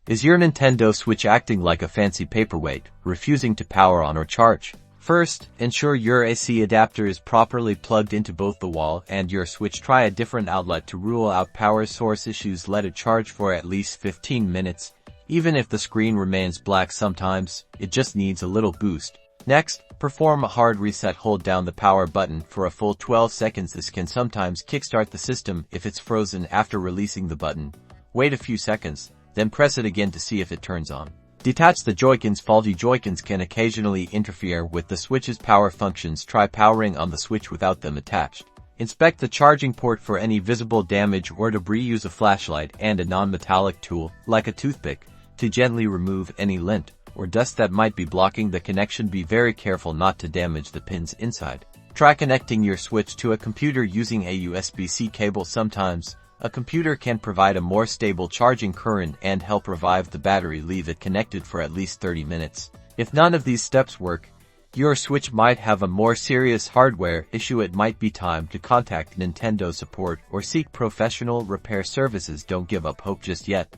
Is your Nintendo Switch acting like a fancy paperweight, refusing to power on or charge? First, ensure your AC adapter is properly plugged into both the wall and your Switch. Try a different outlet to rule out power source issues. Let it charge for at least 15 minutes. Even if the screen remains black sometimes, it just needs a little boost. Next, perform a hard reset. Hold down the power button for a full 12 seconds. This can sometimes kickstart the system if it's frozen after releasing the button. Wait a few seconds, then press it again to see if it turns on. Detach the Joy-Cons. Faulty Joy-Cons can occasionally interfere with the Switch's power functions. Try powering on the Switch without them attached. Inspect the charging port for any visible damage or debris. Use a flashlight and a non-metallic tool, like a toothpick, to gently remove any lint or dust that might be blocking the connection. Be very careful not to damage the pins inside. Try connecting your Switch to a computer using a USB-C cable. Sometimes, a computer can provide a more stable charging current and help revive the battery. Leave it connected for at least 30 minutes. If none of these steps work, your Switch might have a more serious hardware issue. It might be time to contact Nintendo support or seek professional repair services. Don't give up hope just yet.